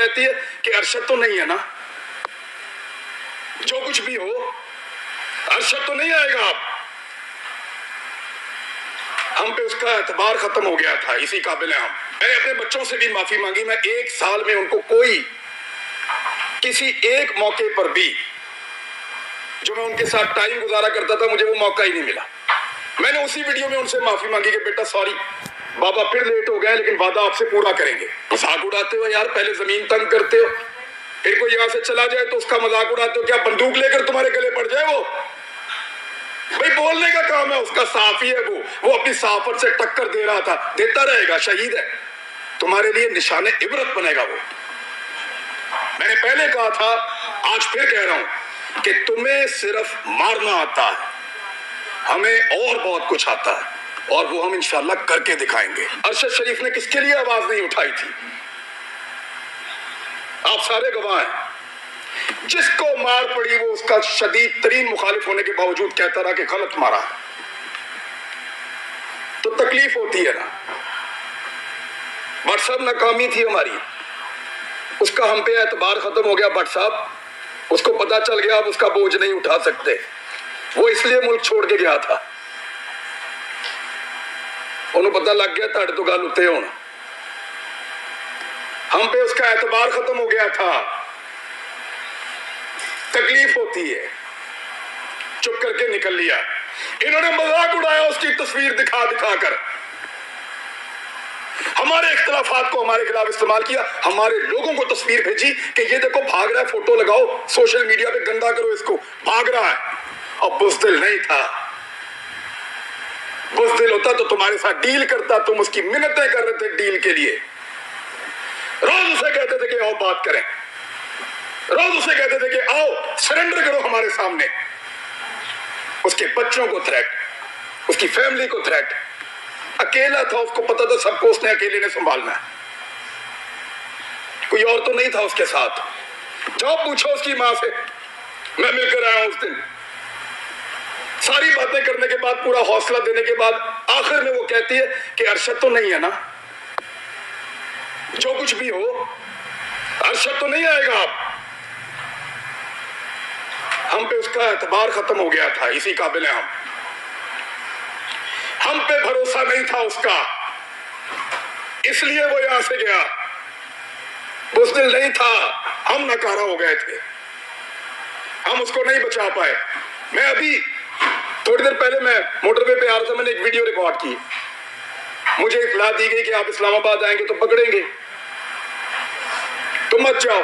कहती है कि अरशद तो नहीं है ना, जो कुछ भी हो अरशद तो नहीं आएगा। आप हम पे उसका एतबार खत्म हो गया था, इसी काबिल है हम। मैंने अपने बच्चों से भी माफी मांगी। मैं 1 साल में उनको कोई किसी एक मौके पर भी जो मैं उनके साथ टाइम गुजारा करता था, मुझे वो मौका ही नहीं मिला। मैंने उसी वीडियो में उनसे माफी मांगी कि बेटा सॉरी बाबा, फिर लेट हो गया, लेकिन वादा आपसे पूरा करेंगे। मजाक उड़ाते हो यार, पहले जमीन तंग करते हो, फिर कोई यहाँ से चला जाए तो उसका मजाक उड़ाते हो। क्या बंदूक लेकर तुम्हारे गले पड़ जाए वो? भाई बोलने का काम है उसका, साफी है वो अपनी साफत से टक्कर दे रहा था, देता रहेगा, शहीद है, तुम्हारे लिए निशाने इबरत बनेगा वो। मैंने पहले कहा था, आज फिर कह रहा हूं कि तुम्हें सिर्फ मारना आता है, हमें और बहुत कुछ आता है, और वो हम इंशाल्लाह करके दिखाएंगे। अरशद शरीफ ने किसके लिए आवाज नहीं उठाई थी? आप सारे गवाह हैं। जिसको मार पड़ी वो उसका शदीद तरीन मुखालिफ होने के बावजूद कहता रहा कि गलत मारा, तो तकलीफ होती है ना। भट्ट साहब नाकामी थी हमारी, उसका हम पे एतबार खत्म हो गया। भट्ट साहब, उसको पता चल गया अब उसका बोझ नहीं उठा सकते, वो इसलिए मुल्क छोड़ के गया था। उन्हें पता लग गया ताड़े तो गल उत्ते होना, हम पे उसका एतबार खत्म हो गया था। तकलीफ होती है, चुप करके निकल लिया। इन्होंने मजाक उड़ाया उसकी तस्वीर दिखा दिखा कर, हमारे इख्तलाफात को हमारे खिलाफ इस्तेमाल किया, हमारे लोगों को तस्वीर भेजी कि ये देखो भाग रहा है, फोटो लगाओ सोशल मीडिया पे, गंदा करो इसको, भाग रहा है। अब बुज़दिल नहीं था, बुज़दिल होता तो तुम्हारे साथ डील करता, तुम उसकी मिन्नतें कर रहे थे डील के लिए। रोज उसे कहते थे कि आओ बात करें, रोज उसे कहते थे कि आओ सरेंडर करो हमारे सामने। उसके बच्चों को थ्रेट, उसकी फैमिली को थ्रेट। अकेला था, उसको पता था सबको उसने अकेले ने संभालना है, कोई और तो नहीं था उसके साथ। जाओ पूछो उसकी मां से, मैं मिलकर आया उस दिन। सारी बातें करने के बाद, पूरा हौसला देने के बाद, आखिर में वो कहती है कि अरशद तो नहीं है ना, जो कुछ भी हो अरशद तो नहीं आएगा। आप हम पे उसका एतबार खत्म हो गया था, इसी काबिल है हम पे भरोसा नहीं था उसका, इसलिए वो यहां से गया। बुज़दिल नहीं था, हम नकारा हो गए थे, हम उसको नहीं बचा पाए। मैं अभी थोड़ी देर पहले मैं मोटरवे पे आ रहा था, मैंने एक वीडियो रिकॉर्ड की, मुझे इत्तला दी गई कि आप इस्लामाबाद आएंगे तो पकड़ेंगे, तुम मत जाओ।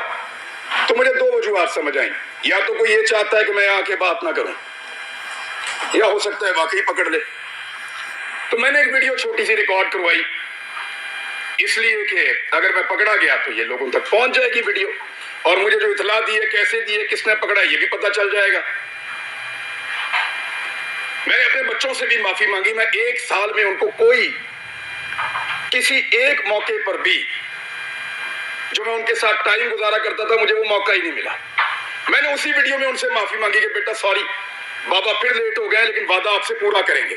तो मुझे 2 वजूहात समझ आई, या तो कोई ये चाहता है कि मैं आके बात ना करूं, या हो सकता है वाकई पकड़ ले। तो मैंने एक वीडियो छोटी सी रिकॉर्ड करवाई, इसलिए कि अगर मैं पकड़ा गया तो ये लोगों तक पहुंच जाएगी वीडियो, और मुझे जो इत्तला दी है, कैसे दी है, किसने पकड़ा, ये भी पता चल जाएगा। मैंने अपने बच्चों से भी माफी मांगी। मैं 1 साल में उनको कोई किसी एक मौके पर भी जो मैं उनके साथ टाइम गुजारा करता था, मुझे वो मौका ही नहीं मिला। मैंने उसी वीडियो में उनसे माफी मांगी कि बेटा सॉरी बाबा, फिर लेट हो गए, लेकिन वादा आपसे पूरा करेंगे।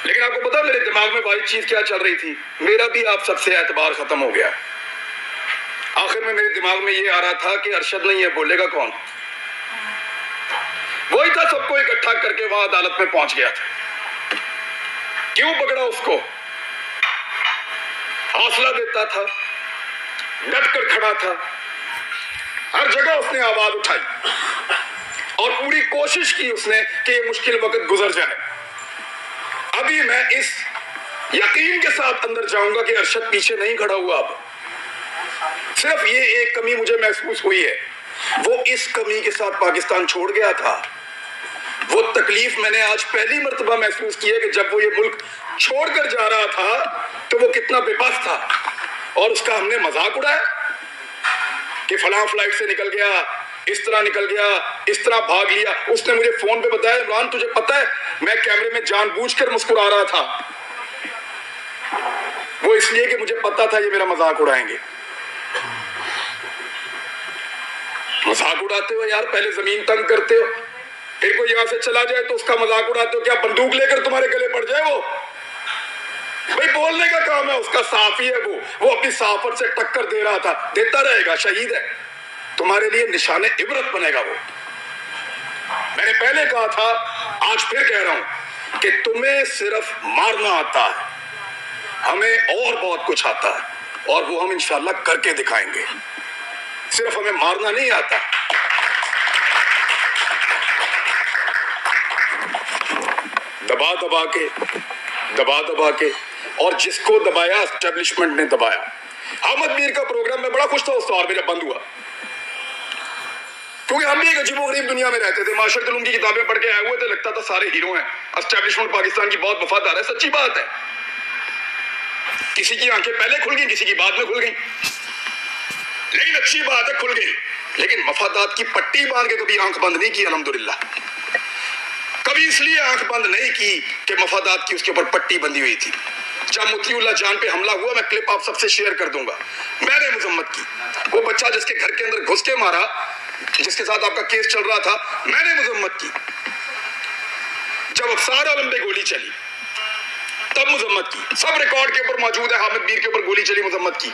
लेकिन आपको पता मेरे दिमाग में वाइट चीज क्या चल रही थी? मेरा भी आप सबसे एतबार खत्म हो गया। आखिर में मेरे दिमाग में ये आ रहा था कि अरशद नहीं है, बोलेगा कौन? वही था, सबको इकट्ठा करके वहां अदालत में पहुंच गया था। क्यों पकड़ा उसको? हौसला देता था, डट कर खड़ा था, हर जगह उसने आवाज उठाई और पूरी कोशिश की उसने कि ये मुश्किल वक्त गुजर जाए। अभी मैं इस यकीन के साथ अंदर जाऊंगा कि अरशद पीछे नहीं खड़ा हुआ। अब सिर्फ ये एक कमी मुझे महसूस हुई है, वो इस कमी के साथ पाकिस्तान छोड़ गया था। वो तकलीफ मैंने आज पहली मर्तबा महसूस की है कि जब वो ये मुल्क छोड़कर जा रहा था तो वो कितना बेबस था, और उसका हमने मजाक उड़ाया कि फलां फ्लाइट से निकल गया, इस तरह निकल गया, इस तरह भाग लिया। उसने मुझे फोन पे बताया, इमरान तुझे पता है मैं कैमरे में जानबूझकर मुस्कुरा रहा था, वो इसलिए कि मुझे पता था ये मेरा मजाक उड़ाएंगे। मजाक उड़ाते हो यार, पहले जमीन तंग करते हो, फिर कोई यहां से चला जाए तो उसका मजाक उड़ाते हो। क्या बंदूक लेकर तुम्हारे गले पड़ जाए वो? भाई बोलने का काम है उसका, साफी है वो अपनी साफत से टक्कर दे रहा था, देता रहेगा, शहीद है, तुम्हारे लिए निशाने इबरत बनेगा वो। मैंने पहले कहा था, आज फिर कह रहा हूं कि तुम्हें सिर्फ मारना आता है, हमें और बहुत कुछ आता है और वो हम इंशाल्लाह करके दिखाएंगे। सिर्फ हमें मारना नहीं आता। दबा दबा के और जिसको दबाया एस्टेब्लिशमेंट ने दबाया। अहमद मीर का प्रोग्राम में बड़ा खुश था उस दौर में जब बंद हुआ, क्योंकि हम भी एक अजीबोगरीब दुनिया में रहते थे। माशरत उलूम की किताबें पढ़ के आए हुए थे, लगता था सारे हीरो हैं, एस्टेब्लिशमेंट पाकिस्तान की बहुत वफादार है। सच्ची बात है, किसी की आंखें पहले खुल गई, किसी की बाद में खुल गई, लेकिन अच्छी बात है खुल गई। लेकिन मफादात की पट्टी बांध के कभी आंख बंद नहीं की, अल्हम्दुलिल्लाह। कभी इसलिए आंख बंद नहीं की कि मफादात की उसके ऊपर पट्टी बंधी हुई थी। जब मुतीउल्लाह जान पे हमला हुआ, मैं क्लिप आप सबसे शेयर कर दूंगा, मैंने मजम्मत की। वो बच्चा जिसके घर के अंदर घुस के मारा, जिसके साथ आपका केस चल रहा था, मैंने मजम्मत की। जब अफसार आलम पे गोली चली तब मजम्मत की, सब रिकॉर्ड के ऊपर मौजूद है। हामिद मीर के ऊपर गोली चली, मजम्मत की।